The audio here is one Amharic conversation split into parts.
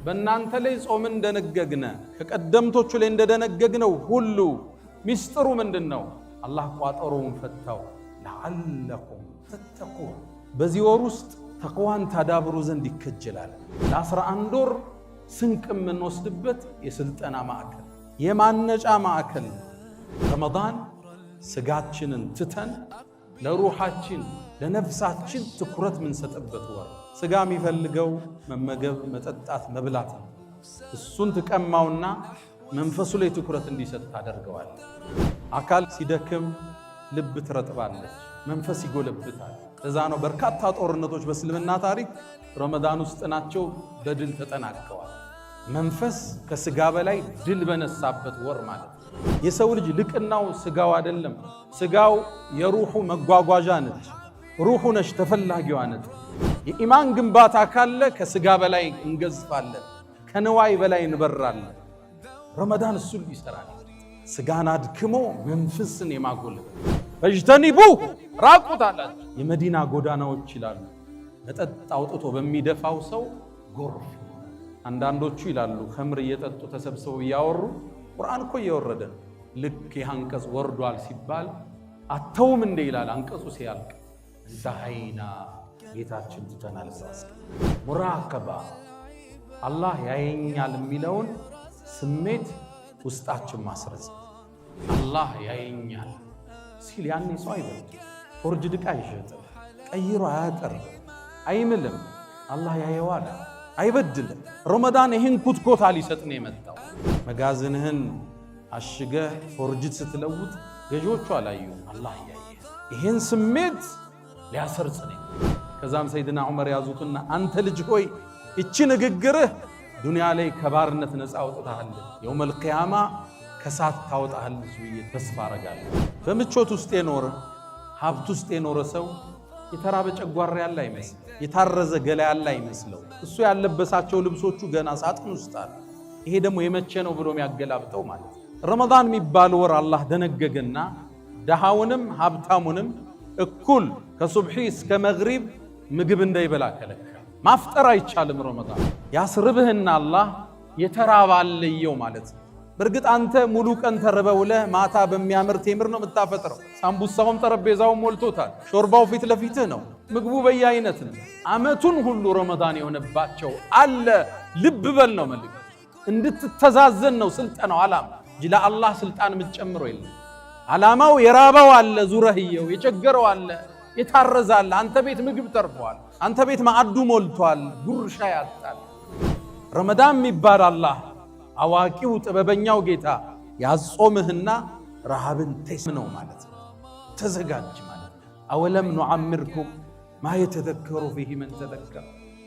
በእናንተ ላይ ጾም እንደነገግነ ከቀደምቶቹ ላይ እንደደነገግነው ሁሉ ሚስጥሩ ምንድነው? አላህ ቋጠሮውን ፈታው። ለዓለኩም ተተቁን በዚህ ወር ውስጥ ተቅዋን ታዳብሩ ዘንድ ይከጀላል። ለ11 ወር ስንቅ የምንወስድበት የስልጠና ማዕከል የማነጫ ማዕከል ረመዳን ስጋችንን ትተን ለሩሃችን ለነፍሳችን ትኩረት ምንሰጥበት ወር። ስጋ የሚፈልገው መመገብ፣ መጠጣት፣ መብላት ነው። እሱን ትቀማውና መንፈሱ ላይ ትኩረት እንዲሰጥ ታደርገዋል። አካል ሲደክም ልብ ትረጥባለች፣ መንፈስ ይጎለብታል። እዛ ነው በርካታ ጦርነቶች በእስልምና ታሪክ ረመዳን ውስጥ ናቸው በድል ተጠናቀዋል። መንፈስ ከስጋ በላይ ድል በነሳበት ወር ማለት ነው። የሰው ልጅ ልቅናው ስጋው አይደለም። ስጋው የሩሑ መጓጓዣ ነች። ሩሑ ነች ተፈላጊዋ ነች። የኢማን ግንባታ ካለ ከስጋ በላይ እንገዝፋለን፣ ከንዋይ በላይ እንበራለን። ረመዳን እሱን ይሰራል። ስጋን አድክሞ መንፈስን የማጎልበት ፈጅተኒቡ ራቁት አላቸው። የመዲና ጎዳናዎች ይላሉ መጠጥ አውጥቶ በሚደፋው ሰው ጎርፍ። አንዳንዶቹ ይላሉ ከምር እየጠጡ ተሰብስበው እያወሩ ቁርአን እኮ እየወረደ ነው። ልክ አንቀጽ ወርዷል ሲባል አተውም እንደ ይላል አንቀጹ ሲያልቅ ዛሃይና ጌታችን ትተናል። ሙራከባ አላህ ያየኛል የሚለውን ስሜት ውስጣችን ማስረጽ። አላህ ያየኛል ሲል ያኔ ሰው አይበልጥ፣ ፎርጅድ ዕቃ አይሸጥም፣ ቀይሮ አያቀርብ፣ አይምልም። አላህ ያየዋል፣ አይበድልም። ረመዳን ይህን ኩትኮታ ሊሰጥ ነው የመጣው። መጋዘንህን አሽገህ ፎርጅድ ስትለውጥ ገዢዎቹ አላዩ፣ አላህ ያየ። ይህን ስሜት ሊያሰርጽ ነው። ከዛም ሰይድና ዑመር ያዙትና አንተ ልጅ ሆይ እቺ ንግግርህ ዱንያ ላይ ከባርነት ነፃ አውጥታለች፣ የውመል ቂያማ ከሳት ታወጣለች ብዬ ተስፋ አረጋለሁ። በምቾት ውስጥ የኖረ ሀብት ውስጥ የኖረ ሰው የተራበ ጨጓራ ያለ አይመስል፣ የታረዘ ገላ ያለ አይመስለው። እሱ ያለበሳቸው ልብሶቹ ገና ሳጥን ውስጥ አለ። ይሄ ደግሞ የመቼ ነው ብሎ የሚያገላብጠው ማለት ነው። ረመዳን የሚባል ወር አላህ ደነገገና ደሃውንም ሀብታሙንም እኩል ከሱብሒ እስከ መግሪብ ምግብ እንዳይበላ ከለከለ። ማፍጠር አይቻልም። ረመዳን ያስርብህና አላህ የተራባለየው ማለት ነው። በእርግጥ አንተ ሙሉ ቀን ተርበውለህ ማታ በሚያምር ቴምር ነው የምታፈጥረው። ሳምቡሳውም ጠረጴዛውን ሞልቶታል። ሾርባው ፊት ለፊትህ ነው። ምግቡ በየአይነት ነው። አመቱን ሁሉ ረመዳን የሆነባቸው አለ። ልብ በል ነው መልእክት። እንድትተዛዘን ነው ስልጠናው ዓላማ እንጂ ለአላህ ስልጣን የምትጨምረው የለም። ዓላማው የራበው አለ፣ ዙረህየው የቸገረው አለ፣ የታረዘ አለ። አንተ ቤት ምግብ ተርፏል። አንተ ቤት ማዕዱ ሞልቷል። ጉርሻ ያጣል። ረመዳን የሚባል አላህ አዋቂው ጥበበኛው ጌታ ያጾምህና ረሃብን ተስም ነው ማለት ነው። ተዘጋጅ ማለት ነው። አወለም ኑዓምርኩም ማ የተዘከሩ ፊሂ መን ተዘከረ።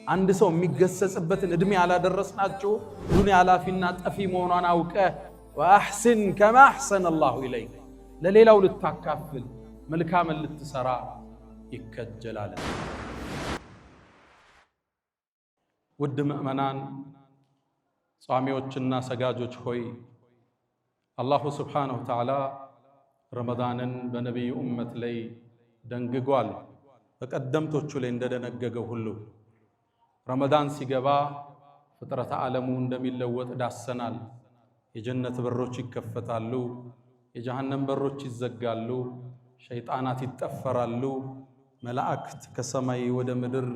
አንድ ሰው የሚገሰጽበትን እድሜ አላደረስናቸው። ዱንያ አላፊና ጠፊ መሆኗን አውቀህ ወአሕስን ከማ አሕሰነ አላሁ ኢለይክ፣ ለሌላው ልታካፍል መልካምን ልትሰራ ይከጀላል። ውድ ምእመናን ጿሚዎችና ሰጋጆች ሆይ አላሁ ስብሓነሁ ወተዓላ ረመዳንን በነቢዩ ኡመት ላይ ደንግጓል። በቀደምቶቹ ላይ እንደደነገገው ሁሉ ረመዳን ሲገባ ፍጥረተ ዓለሙ እንደሚለወጥ ዳሰናል። የጀነት በሮች ይከፈታሉ፣ የጀሃነም በሮች ይዘጋሉ፣ ሸይጣናት ይጠፈራሉ፣ መላእክት ከሰማይ ወደ ምድር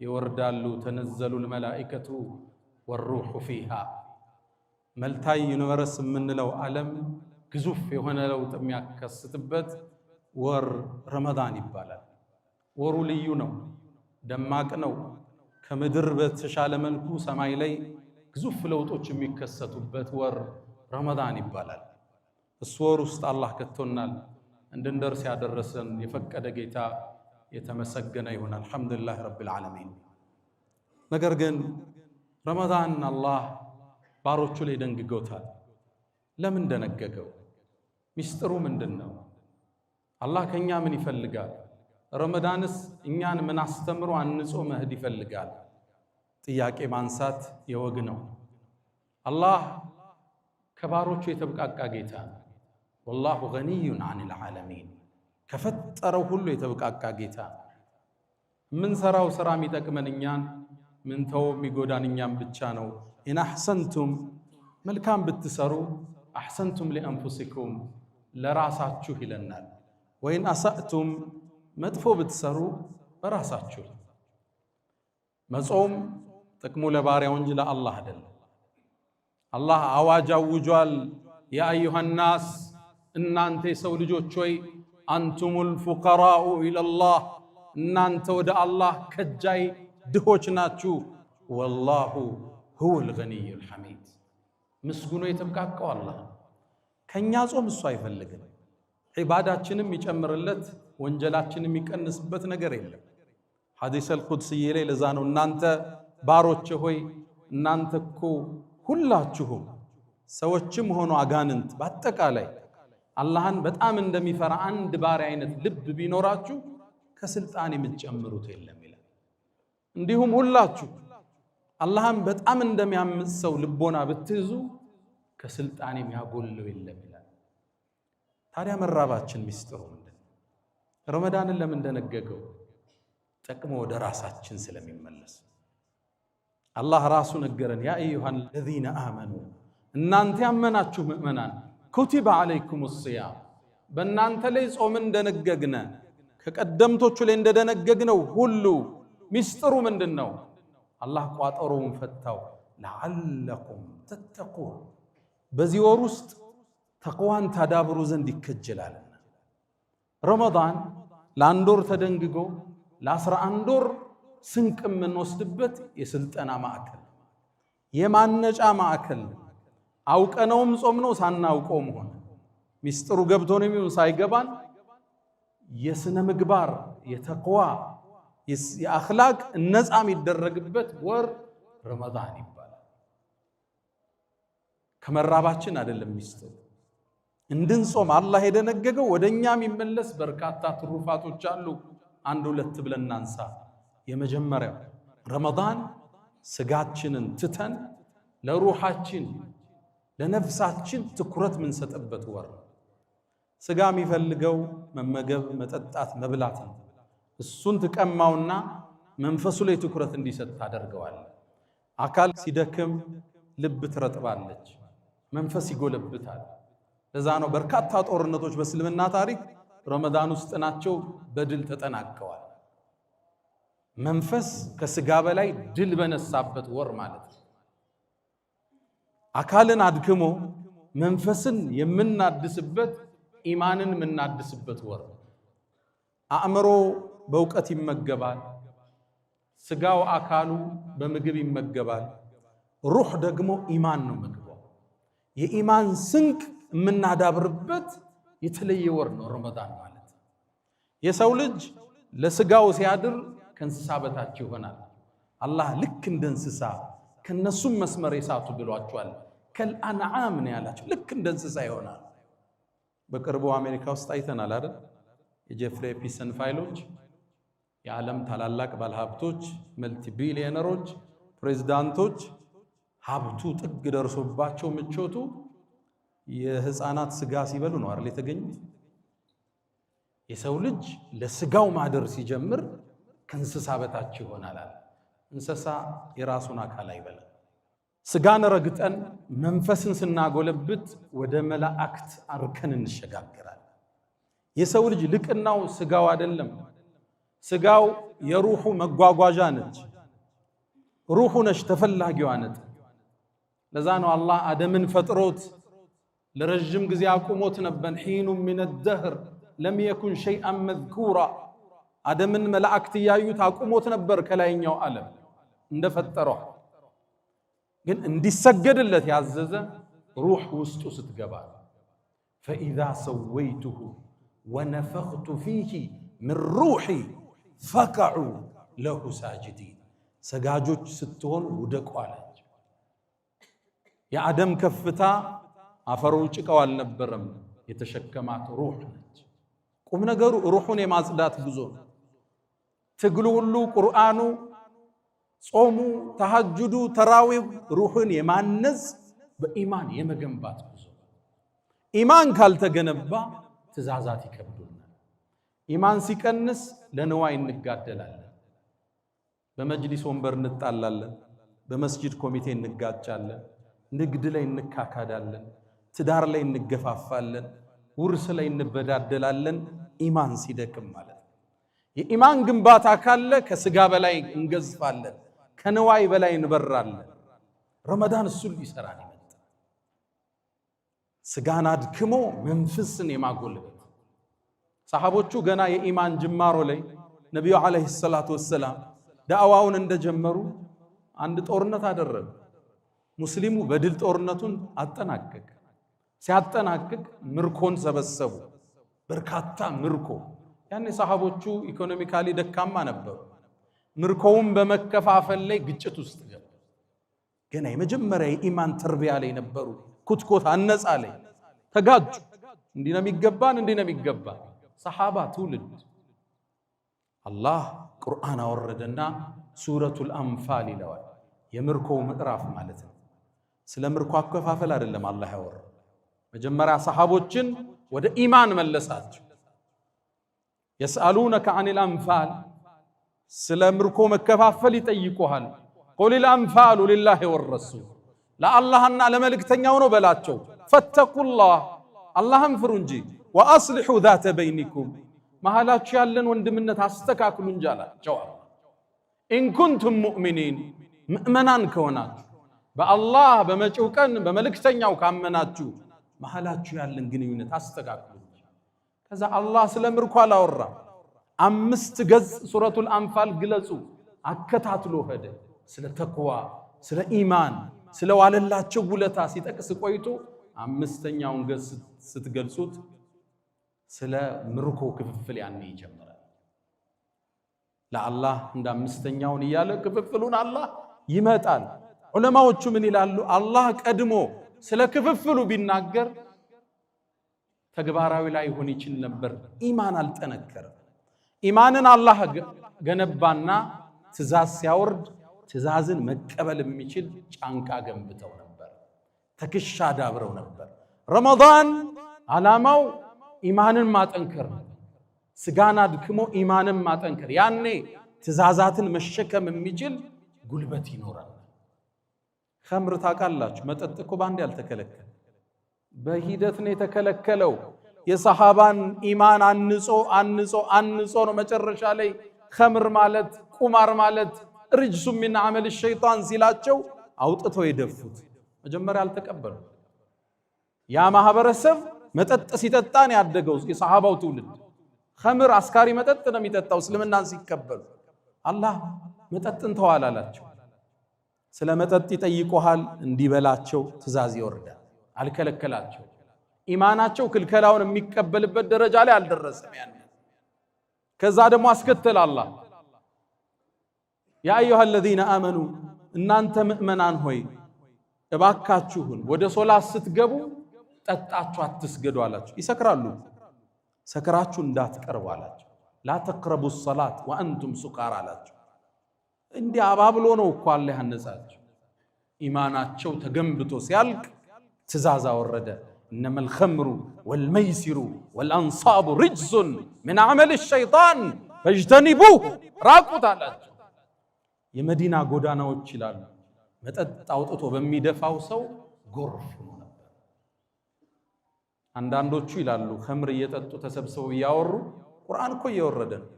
ይወርዳሉ። ተነዘሉል መላኢከቱ ወሩሑ ፊሃ። መልታይ ዩኒቨርስ የምንለው ዓለም ግዙፍ የሆነ ለውጥ የሚያከስትበት ወር ረመዳን ይባላል። ወሩ ልዩ ነው፣ ደማቅ ነው። ከምድር በተሻለ መልኩ ሰማይ ላይ ግዙፍ ለውጦች የሚከሰቱበት ወር ረመዳን ይባላል። እሱ ወር ውስጥ አላህ ከቶናል። እንድንደርስ ያደረሰን የፈቀደ ጌታ የተመሰገነ ይሁን። አልሐምዱሊላህ ረቢል ዓለሚን። ነገር ግን ረመዳን አላህ ባሮቹ ላይ ደንግጎታል። ለምን ደነገገው? ሚስጥሩ ምንድን ነው? አላህ ከኛ ምን ይፈልጋል? ረመዳንስ እኛን ምን አስተምሮ አንጾ መሄድ ይፈልጋል? ጥያቄ ማንሳት የወግ ነው። አላህ ከባሮቹ የተብቃቃ ጌታ ነው። ወላሁ ገኒዩን ዐኒል ዓለሚን። ከፈጠረው ሁሉ የተብቃቃ ጌታ። የምንሰራው ስራ የሚጠቅመን እኛን፣ من تو ميقودان إنيام بتشانو إن أحسنتم ملكان بتسرو أحسنتم لأنفسكم لراساتشو هلنال وإن أسأتم مدفو بتسرو براساتشو مزعوم تكمل باري ونجل الله دل الله عواجا وجوال يا أيها الناس إن أنت سولجو شوي أنتم الفقراء إلى الله إن أنت ودع الله كجاي دهوشناتشو والله هو الغني الحميد مسكونو يتبقى الله كان يازوم الصايف اللقن عباداتنا يجمر اللت وانجلاتنا يكنسبت نقر إلا حديث القدسي لي لزانو إن أنت باروتش هوي إن أنت كو كلاتشهم سوتشم هونو أغاننت باتك علي اللهن بتأم اندمي فرعان دبار عينت لب بينوراتشو كسلطاني متجمرو تيلا ميلا انديهم هلاتشو اللهن بتأم اندمي عمسو لبونا بتزو كسلطاني مياقولو إلا ميلا تاريا مراباتشن مسترو مندن رمضان اللي من دنققو تكمو دراساتشن سلمي مملس الله راسو نقرن يا أيها الذين آمنوا إن أنت أمناتشو مؤمنان كتب عليكم الصيام بأن أنت ليس أمن دنققنا كقدمتوچو لين دنققنا وهلو مسترو من دنو الله قاطرو مفتاو لعلكم تتقون بزي وروست تقوان تدابرو زند يكجلالنا رمضان لاندور تدنققو لاسر اندور سنك من وسدبت يسلطنا معكل يمانجا معكل አውቀነውም ጾምነው ሳናውቀውም ሆነ ሚስጥሩ ገብቶን የሚው ሳይገባን የስነ ምግባር የተቅዋ የአኽላቅ ነፃ የሚደረግበት ወር ረመዳን ይባላል። ከመራባችን አይደለም ሚስጥሩ እንድንጾም አላህ የደነገገው ወደኛ የሚመለስ በርካታ ትሩፋቶች አሉ። አንድ ሁለት ብለን እናንሳ። የመጀመሪያው ረመዳን ስጋችንን ትተን ለሩሃችን ለነፍሳችን ትኩረት ምን ሰጠበት ወር። ስጋ የሚፈልገው መመገብ፣ መጠጣት፣ መብላት ነው። እሱን ተቀማውና መንፈሱ ላይ ትኩረት እንዲሰጥ ታደርገዋል። አካል ሲደክም ልብ ትረጥባለች፣ መንፈስ ይጎለብታል። ለዛ ነው በርካታ ጦርነቶች በእስልምና ታሪክ ረመዳን ውስጥ ናቸው በድል ተጠናቀዋል። መንፈስ ከስጋ በላይ ድል በነሳበት ወር ማለት ነው። አካልን አድክሞ መንፈስን የምናድስበት ኢማንን የምናድስበት ወር። አእምሮ በእውቀት ይመገባል፣ ስጋው አካሉ በምግብ ይመገባል፣ ሩህ ደግሞ ኢማን ነው ምግቡ። የኢማን ስንቅ የምናዳብርበት የተለየ ወር ነው ረመዳን ማለት። የሰው ልጅ ለስጋው ሲያድር ከእንስሳ በታች ይሆናል። አላህ ልክ እንደ እንስሳ ከነሱም መስመር የሳቱ ብሏቸዋል። ከልአንዓም ነው ያላቸው፣ ልክ እንደ እንስሳ ይሆናል። በቅርቡ አሜሪካ ውስጥ አይተናል አይደል? የጄፍሪ ኤፕስተን ፋይሎች የዓለም ታላላቅ ባለሀብቶች፣ መልቲ ቢሊዮነሮች፣ ፕሬዝዳንቶች ሀብቱ ጥግ ደርሶባቸው ምቾቱ የህፃናት ስጋ ሲበሉ ነው አይደል የተገኙት። የሰው ልጅ ለስጋው ማደር ሲጀምር ከእንስሳ በታች ይሆናል። እንስሳ የራሱን አካል አይበላም። ስጋን ረግጠን መንፈስን ስናጎለብት ወደ መላእክት አርከን እንሸጋገራለን። የሰው ልጅ ልቅናው ስጋው አይደለም። ስጋው የሩሑ መጓጓዣ ነች። ሩሑ ነች ተፈላጊዋ ነች። ለዛ ነው አላህ አደምን ፈጥሮት ለረጅም ጊዜ አቁሞት ነበር። ሒኑ ሚነ ደህር ለም የኩን ሸይአን መዝኩራ። አደምን መላእክት ያዩት አቁሞት ነበር ከላይኛው ዓለም እንደፈጠረው፣ ግን እንዲሰገድለት ያዘዘ ሩህ ውስጡ ስትገባ ፈኢዛ ሰወይቱሁ ወነፈኽቱ ፊሂ ምን ሩሒ ፈቀዑ ለሁ ሳጅዲን። ሰጋጆች ስትሆን ውደቁ አለች። የአደም ከፍታ አፈሩ ጭቃው አልነበረም፣ የተሸከማት ሩህ ነች። ቁም ነገሩ ሩሑን የማጽዳት ጉዞ ነው። ትግሉ ሁሉ ቁርአኑ፣ ጾሙ፣ ተሐጁዱ፣ ተራዊው ሩህን የማነጽ በኢማን የመገንባት ጉዞ። ኢማን ካልተገነባ ትእዛዛት ይከብዱናል። ኢማን ሲቀንስ ለንዋይ እንጋደላለን። በመጅሊስ ወንበር እንጣላለን፣ በመስጂድ ኮሚቴ እንጋጫለን፣ ንግድ ላይ እንካካዳለን፣ ትዳር ላይ እንገፋፋለን፣ ውርስ ላይ እንበዳደላለን። ኢማን ሲደክም ማለት ነው። የኢማን ግንባታ ካለ ከስጋ በላይ እንገዝፋለን፣ ከንዋይ በላይ እንበራለን። ረመዳን እሱን ሊሰራን ይመጣ ስጋን አድክሞ መንፈስን የማጎልበት ሰሃቦቹ ገና የኢማን ጅማሮ ላይ ነቢዩ ዓለይሂ ሰላቱ ወሰላም ዳዕዋውን እንደጀመሩ አንድ ጦርነት አደረጉ። ሙስሊሙ በድል ጦርነቱን አጠናቀቀ። ሲያጠናቅቅ ምርኮን ሰበሰቡ፣ በርካታ ምርኮ። ያኔ ሰሃቦቹ ኢኮኖሚካሊ ደካማ ነበሩ። ምርኮውን በመከፋፈል ላይ ግጭት ውስጥ ገቡ። ገና የመጀመሪያ የኢማን ተርቢያ ላይ ነበሩ። ኩትኮት አነጻ ላይ ተጋጩ። እንዲህ ነው የሚገባን፣ እንዲህ ነው የሚገባን። ሰሃባ ትውልድ አላህ ቁርአን አወረደና ሱረቱል አንፋል ይለዋል። የምርኮው ምዕራፍ ማለት ነው። ስለ ምርኮ አከፋፈል አይደለም አላህ ያወራው። መጀመሪያ ሰሃቦችን ወደ ኢማን መለሳቸው። የስአሉነከ ዐኒል አንፋል፣ ስለ ምርኮ መከፋፈል ይጠይቁሃል። ቁሊል አንፋሉ ሊላሂ ወረሱል፣ ለአላህና ለመልእክተኛው ነው በላቸው። ፈተቁላህ፣ አላህን ፍሩ እንጂ። ወአስሊሑ ዛተ በይኒኩም፣ መሃላችሁ ያለን ወንድምነት አስተካክሉ እንጂ አላቸው። ኢንኩንቱም ሙእሚኒን፣ ምእመናን ከሆናችሁ በአላህ በመጪው ቀን በመልእክተኛው ካመናችሁ መሃላችሁ ያለን ግንኙነት አስተካክሉ። ከዛ አላህ ስለ ምርኮ አላወራም። 5 ገጽ ሱረቱል አንፋል ግለጹ አከታትሎ ሄደ። ስለ ተቅዋ፣ ስለ ኢማን፣ ስለ ዋለላቸው ውለታ ሲጠቅስ ቆይቶ 5ኛውን ገጽ ስትገልጹት ስለ ምርኮ ክፍፍል ያኔ ይጀምራል። ለአላህ እንደ 5ኛውን እያለ ክፍፍሉን አላህ ይመጣል። ዑለማዎቹ ምን ይላሉ? አላህ ቀድሞ ስለ ክፍፍሉ ቢናገር ተግባራዊ ላይ ሆን ይችል ነበር። ኢማን አልጠነከረም። ኢማንን አላህ ገነባና ትእዛዝ ሲያወርድ ትእዛዝን መቀበል የሚችል ጫንቃ ገንብተው ነበር፣ ትከሻ ዳብረው ነበር። ረመዳን ዓላማው ኢማንን ማጠንከር ነው። ስጋን አድክሞ ኢማንን ማጠንከር፣ ያኔ ትእዛዛትን መሸከም የሚችል ጉልበት ይኖራል። ኸምር ታውቃላችሁ፣ መጠጥ እኮ ባንዴ አልተከለከለ፣ በሂደት ነው የተከለከለው። የሰሃባን ኢማን አንጾ ነው መጨረሻ ላይ ኸምር ማለት ቁማር ማለት ርጅሱ ሚን ዐመል ሸይጣን ሲላቸው አውጥተው የደፉት። መጀመሪያ አልተቀበሉ። ያ ማህበረሰብ መጠጥ ሲጠጣን ያደገው የሰሃባው ትውልድ ኸምር አስካሪ መጠጥ ነው የሚጠጣው። እስልምናን ሲቀበሉ አላህ መጠጥን ተዋል አላቸው። ስለ መጠጥ ይጠይቁሃል፣ እንዲበላቸው ትእዛዝ ይወርዳል። አልከለከላቸው። ኢማናቸው ክልከላውን የሚቀበልበት ደረጃ ላይ አልደረሰም። ያን ከዛ ደግሞ አስከተለ አላህ ያ አዩሃ الذين آمنوا፣ እናንተ ምእመናን ሆይ እባካችሁን ወደ ሶላት ስትገቡ ጠጣችሁ አትስገዱ አላቸው። ይሰክራሉ፣ ሰክራችሁ እንዳትቀርቡ አላቸው። ላ ተቅረቡ الصلاة وأنتم سكارى አላቸው። እንዲህ አባብሎ ነው እኮ አላህ ያነጻቸው። ኢማናቸው ተገንብቶ ሲያልቅ ትእዛዝ አወረደ። إنما الخمر والميسر والأنصاب رجس من عمل الشيطان فاجتنبوه راقوت አላቸው። የመዲና ጎዳናዎች ይላሉ መጠጥ አውጥቶ በሚደፋው ሰው ጎርፍ ነው ነበር። አንዳንዶቹ ይላሉ ኸምር እየጠጡ ተሰብስበው እያወሩ ቁርአን እኮ እየወረደ ነው።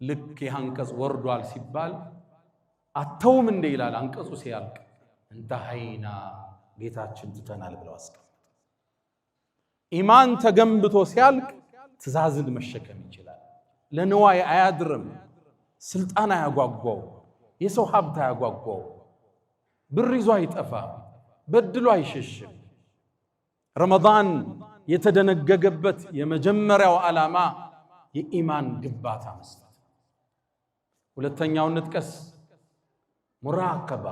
ልክ ያንቀጽ ወርዷል ሲባል አተውም እንደ ይላል አንቀጹ ሲያልቅ እንተሃይና ጌታችን ትተናል ብለው አስቀምጡ። ኢማን ተገንብቶ ሲያልቅ ትእዛዝን መሸከም ይችላል። ለንዋይ አያድርም። ስልጣን አያጓጓው፣ የሰው ሀብት አያጓጓው፣ ብር ይዞ አይጠፋ፣ በድሎ አይሸሽም። ረመዳን የተደነገገበት የመጀመሪያው ዓላማ የኢማን ግንባታ መስጠት። ሁለተኛው እንጥቀስ፣ ሙራቀባ፣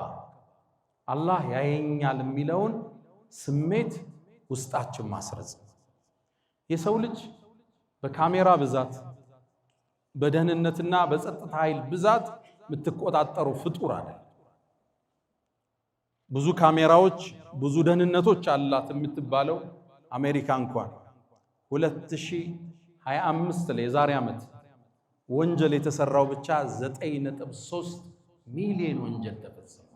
አላህ ያየኛል የሚለውን ስሜት ውስጣችን ማስረጽ። የሰው ልጅ በካሜራ ብዛት በደህንነትና በጸጥታ ኃይል ብዛት የምትቆጣጠሩ ፍጡር አይደል። ብዙ ካሜራዎች ብዙ ደህንነቶች አላት የምትባለው አሜሪካ እንኳን 2025 ላይ የዛሬ ዓመት ወንጀል የተሰራው ብቻ 9.3 ሚሊዮን ወንጀል ተፈጽሟል።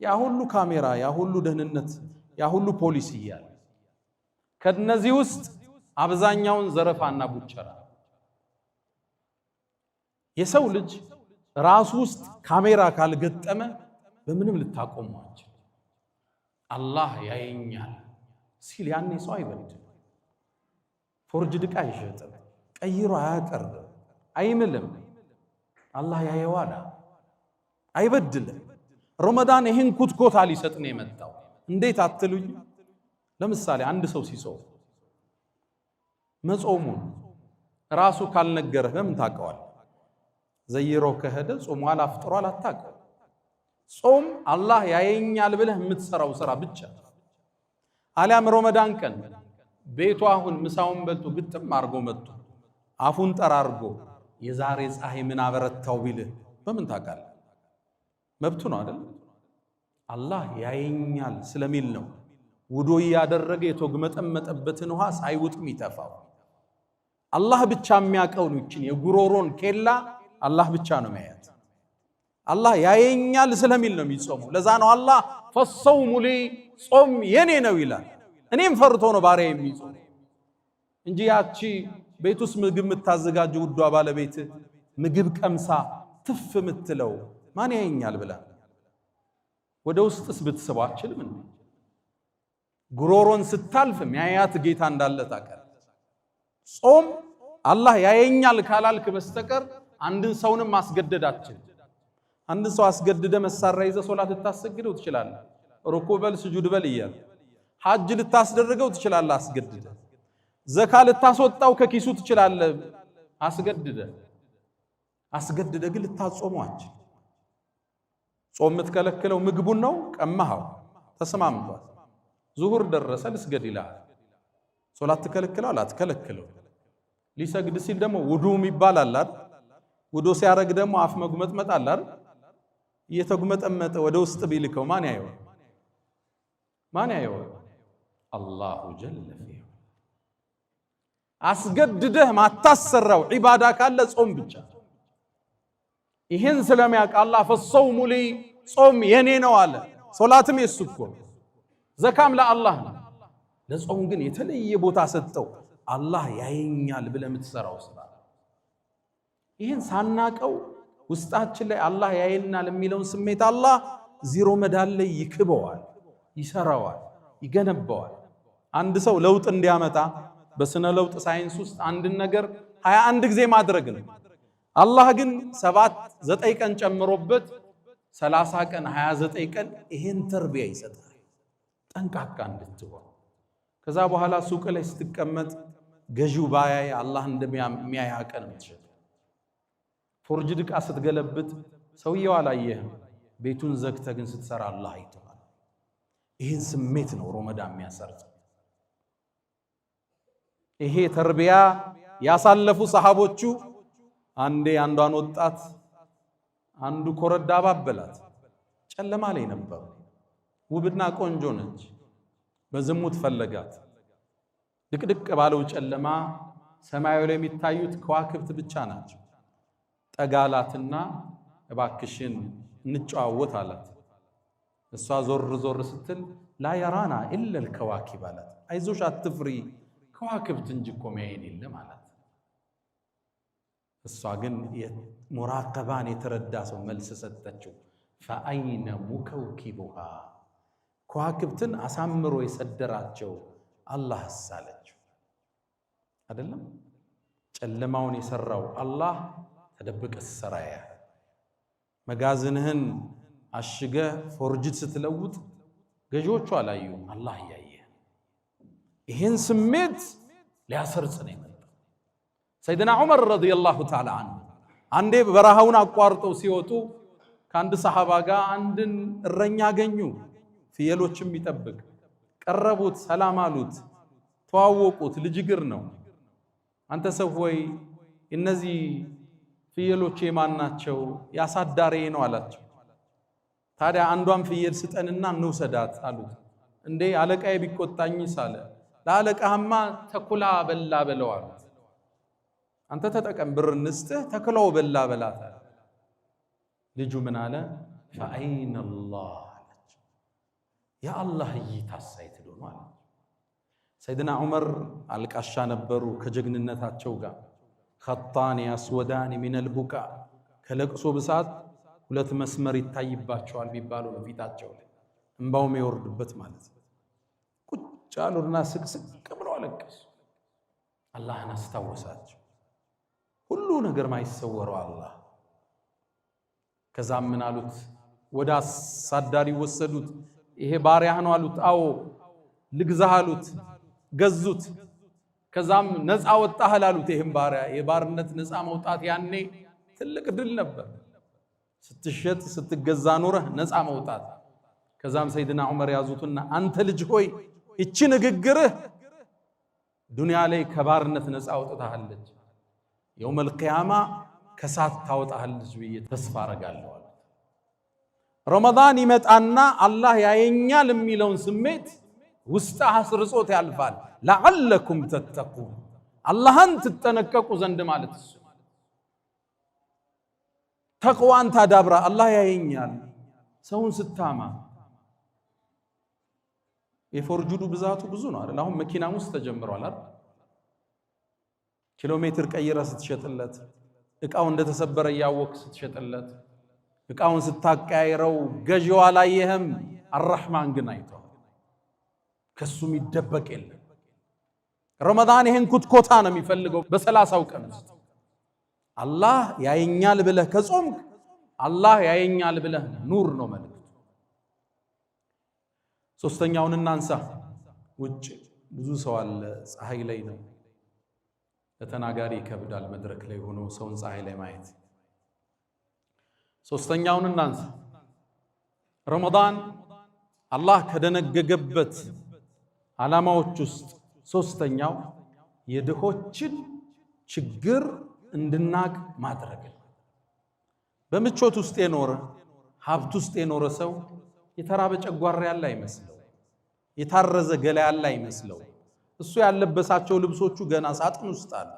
ያ ሁሉ ካሜራ፣ ያ ሁሉ ደህንነት፣ ያ ሁሉ ፖሊስ እያለ ከነዚህ ውስጥ አብዛኛውን ዘረፋና ቡቸራ። የሰው ልጅ ራሱ ውስጥ ካሜራ ካልገጠመ በምንም ልታቆሟቸው አላህ ያየኛል ሲል ያኔ ሰው አይበድልም። ፎርጅድ ዕቃ አይሸጥም፣ ቀይሮ አያቀርብም፣ አይምልም። አላህ ያየዋል፣ አይበድልም። ረመዳን ይህን ኩትኮታ ሊሰጥ ነው የመጣው። እንዴት አትሉኝ? ለምሳሌ አንድ ሰው ሲጾም መጾሙን ራሱ ካልነገረህ በምን ታውቀዋል? ዘይሮ ከሄደ ጾሟል አፍጥሯል አታውቀው። ጾም አላህ ያየኛል ብለህ የምትሰራው ስራ ብቻ። አሊያም ረመዳን ቀን ቤቱ አሁን ምሳውን በልቶ ግጥም አርጎ መጥቶ አፉን ጠራርጎ የዛሬ ፀሐይ ምን አበረታው ቢልህ በምን ታውቃለህ? መብቱ ነው አይደል? አላህ ያየኛል ስለሚል ነው ውዶ ያደረገ የተገመጠመጠበትን ውሃ ሳይውጥም ይተፋው። አላህ ብቻ የሚያውቀው ነው። እቺን የጉሮሮን ኬላ አላህ ብቻ ነው የሚያያት። አላህ ያየኛል ስለሚል ነው የሚጾመው። ለዛ ነው አላህ ፈሰውሙ ሊ ጾም የኔ ነው ይላል። እኔም ፈርቶ ነው ባሪያ የሚጾም እንጂ ያቺ ቤት ውስጥ ምግብ የምታዘጋጀው ውዷ ባለቤት ምግብ ቀምሳ ትፍ የምትለው ማን ያየኛል ብላ ወደ ውስጥስ ብትስበው አችልም እንዴ? ጉሮሮን ስታልፍ የሚያያት ጌታ እንዳለ ታውቃለህ። ጾም አላህ ያየኛል ካላልክ በስተቀር አንድን ሰውንም ማስገደዳችን። አንድን ሰው አስገድደ መሳሪያ ይዘህ ሶላት ልታሰግደው ትችላለህ፣ ሩኩዕ በል ስጁድ በል እያለ። ሐጅ ልታስደርገው ትችላለህ አስገድደ። ዘካ ልታስወጣው ከኪሱ ትችላለህ አስገድደ ግን ልታጾሟቸው። ጾም የምትከለክለው ምግቡን ነው፣ ቀማኸው፣ ተስማምቷል። ዙሁር ደረሰ ልስገድ ይላል። ሶላት ትከለክለው አትከለክለው። ሊሰግድ ሲል ደግሞ ውዱ የሚባል አለ አይደል? ውዱ ሲያረግ ደግሞ አፍ መጉመጥመጥ አለ አይደል? እየተጉመጠመጠ ወደ ውስጥ ቢልከው ማን ያየው? አላሁ ጀለ ፊሁ። አስገድደህ ማታሰራው ዒባዳ ካለ ጾም ብቻ። ይህን ስለሚያውቅ አላህ ፈሰውሙ ሊ ጾም የኔ ነው አለ። ሶላትም የሱ እኮ ዘካም ለአላህ ነው። ለጾም ግን የተለየ ቦታ ሰጠው። አላህ ያየኛል ብለህ የምትሰራው ስራ። ይህን ሳናቀው ውስጣችን ላይ አላህ ያየናል የሚለውን ስሜት አላህ ዚሮ መዳን ላይ ይክበዋል፣ ይሰራዋል፣ ይገነባዋል። አንድ ሰው ለውጥ እንዲያመጣ በስነ ለውጥ ሳይንስ ውስጥ አንድን ነገር 21 ጊዜ ማድረግ ነው። አላህ ግን 7-9 ቀን ጨምሮበት 30 ቀን 29 ቀን ይሄን ተርቢያ ይሰጣል፣ ጠንቃቃ እንድትሆን። ከዛ በኋላ ሱቅ ላይ ስትቀመጥ ገዢው ባያይ አላህ እንደሚያይ አቀን የምትሸጥ። ፎርጅድ ዕቃ ስትገለብጥ ሰውየው አላየህም፣ ቤቱን ዘግተህ ግን ስትሰራ አላህ አይተዋል። ይህን ስሜት ነው ረመዳን የሚያሰርጽ። ይሄ ተርቢያ ያሳለፉ ሰሃቦቹ አንዴ አንዷን ወጣት አንዱ ኮረዳ ባበላት። ጨለማ ላይ ነበሩ። ውብና ቆንጆ ነች። በዝሙት ፈለጋት። ድቅድቅ ባለው ጨለማ ሰማዩ ላይ የሚታዩት ከዋክብት ብቻ ናቸው። ጠጋላትና እባክሽን እንጨዋወት አላት። እሷ ዞር ዞር ስትል ላ የራና ኢለል ከዋኪብ አላት። አይዞሽ አትፍሪ ከዋክብት እንጂ እኮ የሚያየን የለም አላት። እሷ ግን ሙራቀባን የተረዳ ሰው መልስ ሰጠችው። ፈአይነ ሙከውኪቡሃ ከዋክብትን አሳምሮ የሰደራቸው አላህስ አለችው። አይደለም ጨለማውን የሰራው አላህ ተደብቀህ ሰራያ። መጋዝንህን አሽገህ ፎርጅት ስትለውጥ ገዢዎቹ አላዩም፣ አላህ ያየ። ይህን ስሜት ሊያሰርጽ ነው የመጣው። ሰይድና ዑመር ረዲየላሁ ተዓላ አንሁ አንዴ በረሃውን አቋርጠው ሲወጡ ከአንድ ሰሃባ ጋር አንድን እረኛ አገኙ፣ ፍየሎችም ይጠብቅ። ቀረቡት፣ ሰላም አሉት፣ ተዋወቁት። ልጅ እግር ነው። አንተ ሰው ሆይ እነዚህ ፍየሎች የማን ናቸው? ያሳዳሬ ነው አላቸው። ታዲያ አንዷን ፍየል ስጠንና እንውሰዳት አሉት። እንዴ አለቃዬ ቢቆጣኝስ አለ። ለአለቃህማ ተኩላ በላ በለው አሉት። አንተ ተጠቀም ብር እንስጥህ ተክለው በላ በላታ ልጁ ምን አለ فأين الله يا الله ይታሳይ ትሉ ማለት ሰይድና ዑመር አልቃሻ ነበሩ ከጀግንነታቸው ጋር خطان اسودان من البكاء ከለቅሶ ብዛት ሁለት መስመር ይታይባቸዋል ቢባሉ ነው ፊታቸው ላይ እንባው የሚወርድበት ማለት ቁጭ አሉና ስቅስቅ ብለው አለቀሱ አላህን አስታወሳቸው ሁሉ ነገር ማይሰወረው አላህ ከዛም ምን አሉት ወደ አሳዳሪ ወሰዱት ይሄ ባሪያህ ነው አሉት አዎ ልግዛህ አሉት ገዙት ከዛም ነፃ ወጣህ አሉት ይሄን ባሪያ የባርነት ነፃ መውጣት ያኔ ትልቅ ድል ነበር ስትሸጥ ስትገዛ ኖረህ ነፃ መውጣት ከዛም ሰይድና ዑመር ያዙትና አንተ ልጅ ሆይ እቺ ንግግርህ ዱንያ ላይ ከባርነት ነፃ ወጣሃለች የውመል ቂያማ ከሳት ታወጣሃለች ብዬ ተስፋ አረጋለሁ ረመዳን ይመጣና አላህ ያየኛል የሚለውን ስሜት ውስጥ አስርጾት ያልፋል ለዓለኩም ተተቁን አላህን ትጠነቀቁ ዘንድ ማለት እሱ ተቅዋን ታዳብራ አላህ ያየኛል ሰውን ስታማ የፎርጁዱ ብዛቱ ብዙ ነው አይደል አሁን መኪና ውስጥ ተጀምሯል አይደል ኪሎ ሜትር ቀይራ ስትሸጥለት እቃው እንደተሰበረ ያወቅ ስትሸጥለት እቃውን ስታቀያይረው ገዢው አላየህም አርህማን ግን አይቷል ከሱም ይደበቅ የለም ረመዳን ይሄን ኩትኮታ ነው የሚፈልገው በ30 ቀን ውስጥ አላህ ያየኛል ብለህ ከጾምክ አላህ ያየኛል ብለህ ኑር ነው መልእክቱ ሶስተኛውን እናንሳ ውጭ ብዙ ሰው አለ ፀሐይ ላይ ነው ለተናጋሪ ይከብዳል መድረክ ላይ ሆኖ ሰውን ፀሐይ ላይ ማየት ሶስተኛውን እናንሳ ረመዳን አላህ ከደነገገበት ዓላማዎች ውስጥ ሶስተኛው የድሆችን ችግር እንድናቅ ማድረግ በምቾት ውስጥ የኖረ ሀብት ውስጥ የኖረ ሰው የተራበ ጨጓራ ያለ አይመስለው የታረዘ ገላ ያለ አይመስለው እሱ ያለበሳቸው ልብሶቹ ገና ሳጥን ውስጥ አለ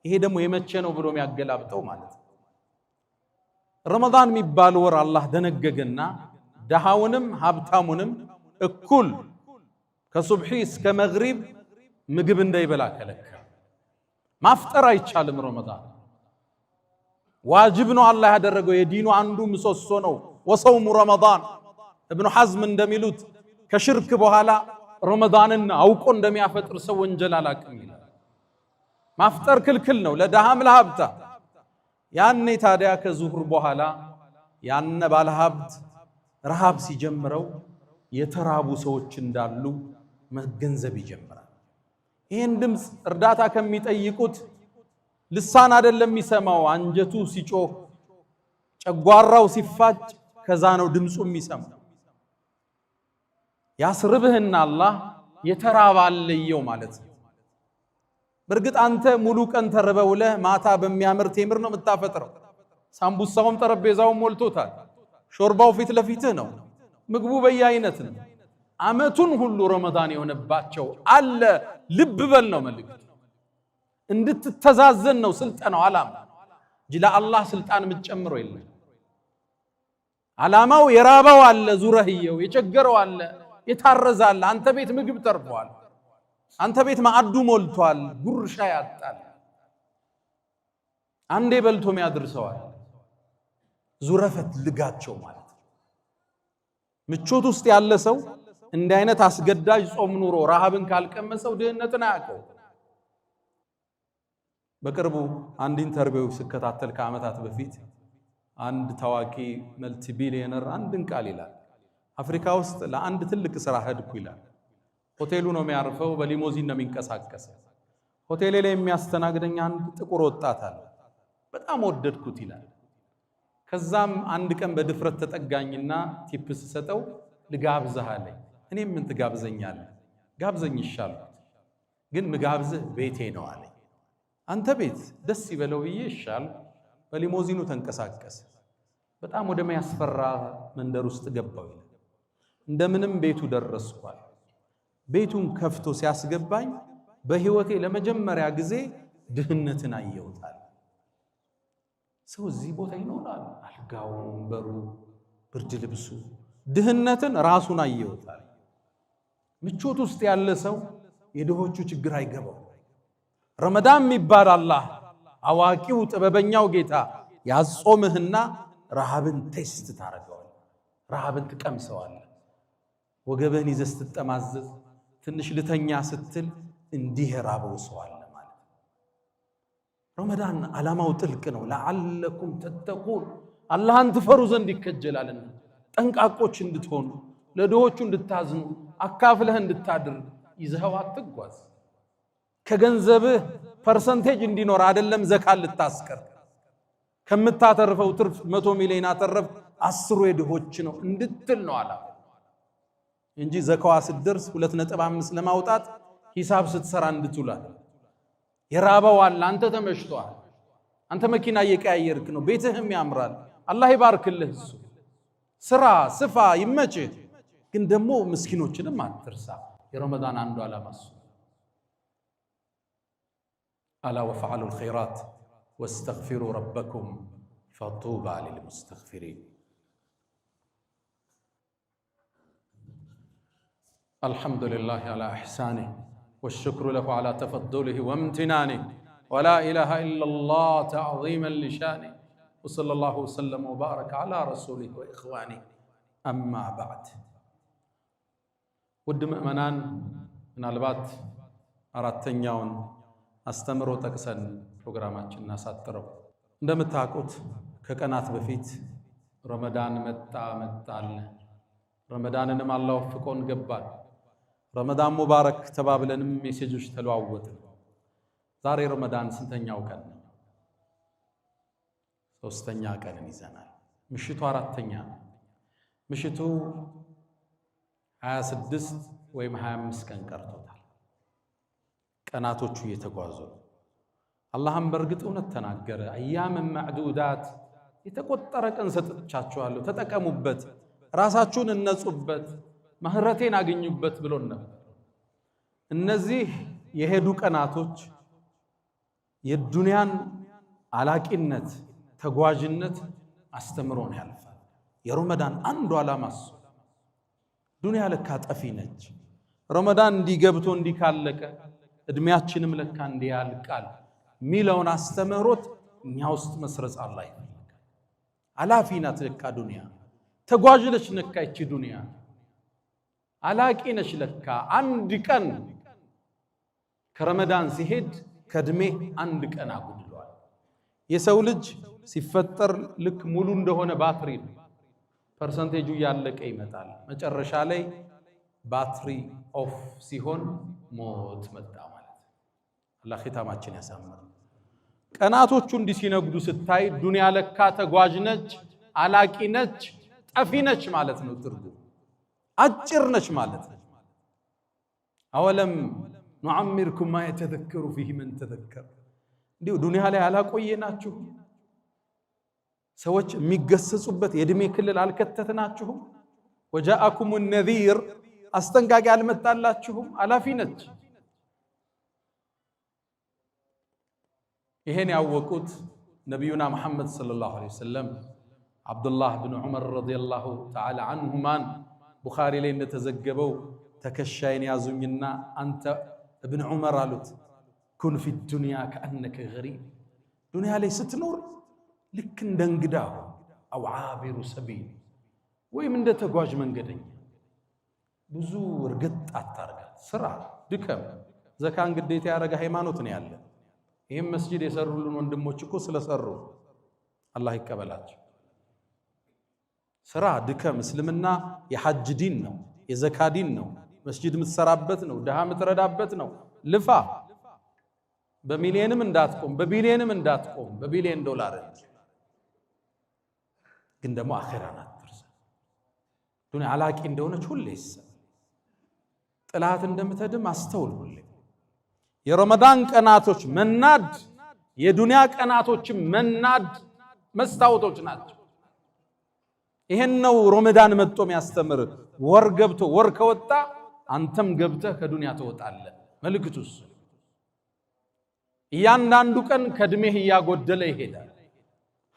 ይሄ ደግሞ የመቼ ነው ብሎ የሚያገላብጠው ማለት ነው ረመዳን የሚባል ወር አላህ ደነገገና ደሃውንም ሀብታሙንም እኩል ከሱብሒ እስከ መግሪብ ምግብ እንዳይበላ ከለከለ ማፍጠር አይቻልም ረመዳን ዋጅብ ነው አላህ ያደረገው የዲኑ አንዱ ምሰሶ ነው ወሰውሙ ረመዳን ኢብኑ ሐዝም እንደሚሉት ከሽርክ በኋላ ረመዳንን አውቆ እንደሚያፈጥር ሰው ወንጀል አላቅም ይላል ማፍጠር ክልክል ነው ለደሃም ለሀብታ ያኔ ታዲያ ከዙሁር በኋላ ያነ ባለሀብት ረሃብ ሲጀምረው የተራቡ ሰዎች እንዳሉ መገንዘብ ይጀምራል ይሄን ድምጽ እርዳታ ከሚጠይቁት ልሳን አይደለም የሚሰማው አንጀቱ ሲጮህ ጨጓራው ሲፋጭ ከዛ ነው ድምጹ የሚሰማው ያስርብህና አላህ የተራባለየው ማለት ነው በርግጥ አንተ ሙሉ ቀን ተርበውለህ ማታ በሚያምር ቴምር ነው የምታፈጥረው ሳምቡሳውም ጠረጴዛውም ሞልቶታል ሾርባው ፊት ለፊትህ ነው ምግቡ በየአይነት ነው አመቱን ሁሉ ረመዳን የሆነባቸው አለ ልብ በል ነው መልእክቱ እንድትተዛዘን ነው ስልጣናው ዓላማ ጅላ አላህ ስልጣን የምትጨምረው የለም ዓላማው የራባው አለ ዙረህየው የቸገረው አለ የታረዛል አንተ ቤት ምግብ ተርፏል አንተ ቤት ማዕዱ ሞልቷል ጉርሻ ያጣል አንዴ በልቶም ያድርሰዋል ዙረፈት ልጋቸው ማለት ምቾት ውስጥ ያለ ሰው እንደ አይነት አስገዳጅ ጾም ኑሮ ረሃብን ካልቀመሰው ድህነትን አያውቀው በቅርቡ አንድ ኢንተርቪው ሲከታተል ከዓመታት በፊት አንድ ታዋቂ መልቲ ቢሊየነር አንድን ቃል ይላል አፍሪካ ውስጥ ለአንድ ትልቅ ስራ ሄድኩ ይላል ሆቴሉ ነው የሚያርፈው በሊሞዚን ነው የሚንቀሳቀሰው ሆቴሌ ላይ የሚያስተናግደኝ አንድ ጥቁር ወጣት አለ በጣም ወደድኩት ይላል ከዛም አንድ ቀን በድፍረት ተጠጋኝና ቲፕስ ሰጠው ልጋብዝህ አለኝ እኔም ምን ትጋብዘኛለህ ጋብዘኝ ይሻላል ግን ምጋብዝህ ቤቴ ነው አለኝ አንተ ቤት ደስ ይበለው ብዬ ይሻል በሊሞዚኑ ተንቀሳቀሰ በጣም ወደ ማያስፈራ መንደር ውስጥ ገባው እንደምንም ቤቱ ደረስኳል ቤቱን ከፍቶ ሲያስገባኝ በህይወቴ ለመጀመሪያ ጊዜ ድህነትን አየውታል። ሰው እዚህ ቦታ ይኖራል፣ አልጋው፣ ወንበሩ፣ ብርድ ልብሱ፣ ድህነትን ራሱን አየውታል። ምቾት ውስጥ ያለ ሰው የድሆቹ ችግር አይገባው። ረመዳን የሚባል አላህ አዋቂው ጥበበኛው ጌታ ያጾምህና ረሃብን ቴስት ታረጋዋል፣ ረሃብን ትቀምሰዋል። ወገበህን ይዘህ ስትጠማዘዝ ትንሽ ልተኛ ስትል እንዲህ ራበው ሰው አለ ማለት። ረመዳን ዓላማው ጥልቅ ነው። ለዓለኩም ተተቁን አላህን ትፈሩ ዘንድ ይከጀላልና ጠንቃቆች እንድትሆኑ፣ ለድሆቹ እንድታዝኑ፣ አካፍለህ እንድታድር ይዘኸው አትጓዝ። ከገንዘብህ ፐርሰንቴጅ እንዲኖር አይደለም ዘካን ልታስቀር። ከምታተርፈው ትርፍ 100 ሚሊዮን አተረፍ 10 የድሆች ነው እንድትል ነው ዓላማ እንጂ ዘካዋ ስትደርስ 2.5 ለማውጣት ሂሳብ ስትሰራ እንድትውላል። የራበው አለ፣ አንተ ተመሽቷል፣ አንተ መኪና እየቀያየርክ ነው፣ ቤትህም ያምራል፣ አላህ ይባርክልህ። እሱ ስራ ስፋ ይመችህ፣ ግን ደግሞ ምስኪኖችንም አትርሳ። የረመዳን አንዱ ዓላማ እሱ። አላ ወፈዓሉ الخيرات واستغفروا ربكم فطوبى للمستغفرين። الحمد لله على إحسانه والشكر له على تفضله وامتنانه ولا إله إلا الله تعظيما لشانه وصلى الله وسلم وبارك على رسوله وإخوانه أما بعد. ውድ ምእመናን ምናልባት አራተኛውን አስተምሮ ጠቅሰን ፕሮግራማችንን እናሳጥረው። እንደምታውቁት ከቀናት በፊት ረመዳን መጣለ። ረመዳንንም አላህ ወፍቆን ገባን። ረመዳን ሙባረክ ተባብለንም ሜሴጆች ተለዋወጥን። ዛሬ ረመዳን ስንተኛው ቀን ነው? 3ኛ ቀንን ይዘናል። ምሽቱ 4ኛ ነው። ምሽቱ 26 ወይም 25 ቀን ቀርቶታል። ቀናቶቹ እየተጓዙ አላህም በእርግጥ እውነት ተናገረ። አያም ማዕዱዳት የተቆጠረ ቀን ሰጥቻችኋለሁ፣ ተጠቀሙበት፣ ራሳችሁን እነጹበት፣ ምህረቴን አገኙበት ብሎን ነበር። እነዚህ የሄዱ ቀናቶች የዱንያን አላቂነት ተጓዥነት አስተምሮን ያልፋል። የረመዳን አንዱ ዓላማ እሱ። ዱንያ ለካ ጠፊ ነች። ረመዳን እንዲገብቶ እንዲካለቀ እድሜያችንም ለካ እንዲያልቃል ሚለውን አስተምሮት እኛ ውስጥ መስረጽ አላህ ይፈልጋል። አላፊ ናት ለካ ዱንያ፣ ተጓዥ ነች ለካ ይቺ ዱንያ፣ አላቂ ነች ለካ። አንድ ቀን ከረመዳን ሲሄድ ከእድሜ አንድ ቀን አጉድሏል። የሰው ልጅ ሲፈጠር ልክ ሙሉ እንደሆነ ባትሪ ነው። ፐርሰንቴጁ ያለቀ ይመጣል። መጨረሻ ላይ ባትሪ ኦፍ ሲሆን ሞት መጣ ማለት። አላህ ኺታማችን ያሳምር። ቀናቶቹ እንዲህ ሲነግዱ ስታይ ዱንያ ለካ ተጓዥ ነች፣ አላቂ ነች፣ ጠፊ ነች ማለት ነው። ትርጉም አጭር ነች ማለት ነው። አወለም ኑዓሚርኩም ማ የተዘከሩ ፊህ መን ተዘከር። እንዲሁ ዱንያ ላይ አላቆየናችሁ? ሰዎች የሚገሰጹበት የእድሜ ክልል አልከተትናችሁም? ወጃአኩም ነዚር አስጠንቃቂ አልመጣላችሁም? አላፊ ነች። ይሄን ያወቁት ነቢዩና መሐመድ ሰለላሁ ዐለይሂ ወሰለም አብዱላህ ብን ዑመር ረዲየላሁ ተዓላ አንሁማን ቡኻሪ ላይ እንደተዘገበው ትከሻዬን ያዙኝና አንተ እብን ዑመር አሉት፣ ኩን ፊ ዱንያ ከአነከ ገሪብ፣ ዱንያ ላይ ስትኖር ልክ እንደ እንግዳ አው ዓቢሩ ሰቢል፣ ወይም እንደ ተጓዥ መንገደኛ። ብዙ እርግጥ አታርጋት፣ ስራ ድከም። ዘካን ግዴታ ያደረገ ሃይማኖት ነው ያለ። ይህም መስጂድ የሰሩልን ወንድሞች እኮ ስለሰሩ አላህ ይቀበላቸው። ስራ ድከም። እስልምና የሐጅ ዲን ነው፣ የዘካ ዲን ነው፣ መስጂድ የምትሰራበት ነው፣ ድሃ የምትረዳበት ነው። ልፋ። በሚሊየንም እንዳትቆም፣ በቢሊየንም እንዳትቆም፣ በቢሊየን ዶላር ግን ደግሞ አኺራን አትርሳ። ዱንያ አላቂ እንደሆነች ሁሌ ይሰብ፣ ጥላት እንደምትድም አስተውል ሁሌ። የረመዳን ቀናቶች መናድ የዱንያ ቀናቶችም መናድ መስታወቶች ናቸው። ይሄን ነው ረመዳን መጥቶ የሚያስተምር። ወር ገብቶ ወር ከወጣ አንተም ገብተህ ከዱንያ ትወጣለህ። መልእክቱስ እያንዳንዱ ቀን ከእድሜህ እያጎደለ ይሄዳል።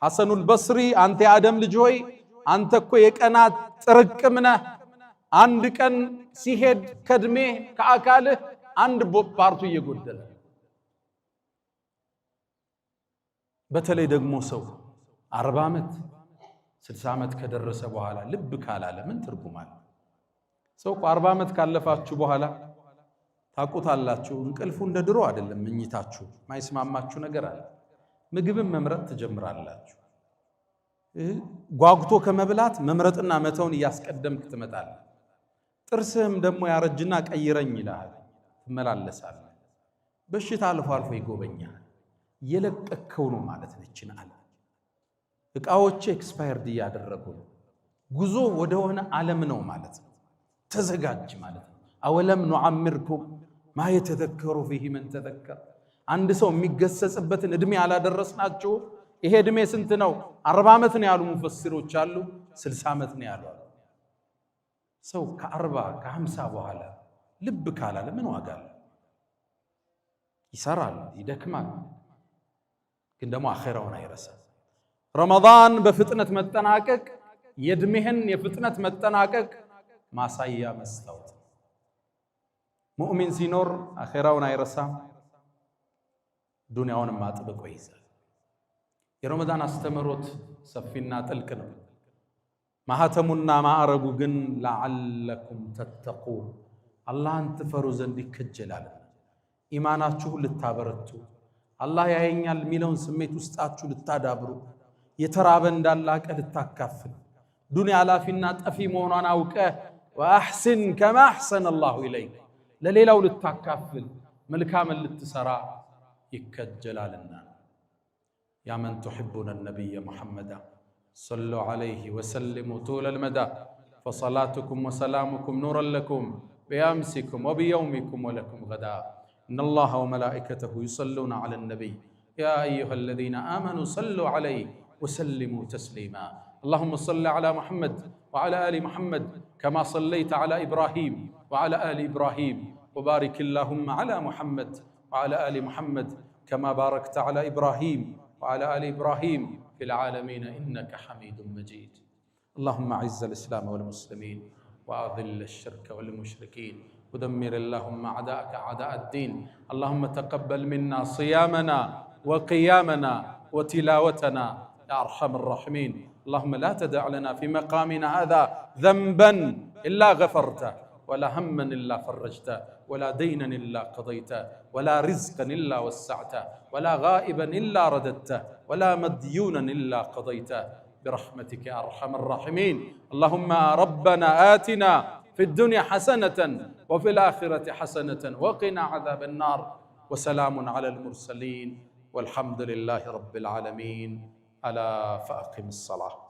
ሐሰኑል በስሪ አንተ የአደም ልጅ ሆይ አንተ እኮ የቀናት ጥርቅም ነህ። አንድ ቀን ሲሄድ ከእድሜህ ከአካልህ አንድ ፓርቱ እየጎደለ። በተለይ ደግሞ ሰው 40 ዓመት 60 ዓመት ከደረሰ በኋላ ልብ ካላለ ምን ትርጉም አለ? ሰው 40 ዓመት ካለፋችሁ በኋላ ታቁታላችሁ። እንቅልፉ እንደ ድሮ አይደለም። ምኝታችሁ ማይስማማችሁ ነገር አለ። ምግብም መምረጥ ትጀምራላችሁ። ጓጉቶ ከመብላት መምረጥና መተውን እያስቀደምክ ትመጣለህ። ጥርስህም ደግሞ ያረጅና ቀይረኝ ይላል፣ ትመላለሳለህ። በሽታ አልፎ አልፎ ይጎበኛል። የለቀከው ነው ማለት ነችን አለ። እቃዎች ኤክስፓየርድ እያደረጉ ነው። ጉዞ ወደ ሆነ ዓለም ነው ማለት ነው። ተዘጋጅ ማለት ነው። አወለም ኑዓምርኩም ማ የተዘከሩ ፊሂ መን ተዘከር። አንድ ሰው የሚገሰጽበትን እድሜ አላደረስናችሁ? ይሄ እድሜ ስንት ነው? 40 ዓመት ነው ያሉ ሙፈሲሮች አሉ፣ 60 ዓመት ነው ያሉ። ሰው ከ40 ከ50 በኋላ ልብ ካላለ ምን ዋጋ አለ? ይሰራል፣ ይደክማል፣ ግን ደግሞ አኺራውን አይረሳም። ረመዳን በፍጥነት መጠናቀቅ የእድሜህን የፍጥነት መጠናቀቅ ማሳያ መስታወት። ሙእሚን ሲኖር አኺራውን አይረሳም፣ ዱንያውንም አጥብቆ ይይዛል። የረመዳን አስተምሮት ሰፊና ጥልቅ ነው። ማህተሙና ማዕረጉ ግን ለዓለኩም ተተቁን አላህን ትፈሩ ዘንድ ይከጀላል። ኢማናችሁ ልታበረቱ፣ አላህ ያየኛል የሚለውን ስሜት ውስጣችሁ ልታዳብሩ፣ የተራበ እንዳላቀ ልታካፍል፣ ዱንያ ላፊና ጠፊ መሆኗን አውቀ ወአሕሲን ከማ አሕሰነ አላሁ ኢለይክ ለሌላው ልታካፍል፣ መልካምን ልትሰራ ይከጀላልና። ያ መን ቱሒቡነ ነቢየ ሙሐመዳ ሰሉ ዐለይሂ ወሰሊሙ ጡለል መዳ ፈሰላቱኩም ወሰላሙኩም ኑረን ለኩም ቢአምሲኩም ወቢየውሚኩም ወለኩም ገዳ ኢነላሀ ወመላኢከተሁ ዩሰሉነ ዐለን ነቢይ ያ አዩሃ አለዚነ አመኑ ሰሉ ዐለይሂ ወሰሊሙ ተስሊማ اللهم صل على محمد وعلى آل محمد كما صليت على إبراهيم وعلى آل إبراهيم وبارك اللهم على محمد وعلى آل محمد كما باركت على إبراهيم وعلى آل إبراهيم في العالمين إنك حميد مجيد. اللهم أعز الإسلام والمسلمين وأذل الشرك والمشركين ودمر اللهم أعداءك أعداء الدين. اللهم تقبل منا صيامنا وقيامنا وتلاوتنا يا أرحم الراحمين. اللهم لا تدع لنا في مقامنا هذا ذنبا إلا غفرته ولا هما إلا فرجته ولا دينا إلا قضيته ولا رزقا إلا وسعته ولا غائبا إلا رددته ولا مديونا إلا قضيته برحمتك يا أرحم الراحمين. اللهم ربنا آتنا في الدنيا حسنة وفي الآخرة حسنة وقنا عذاب النار. وسلام على المرسلين والحمد لله رب العالمين. ألا فأقم الصلاة.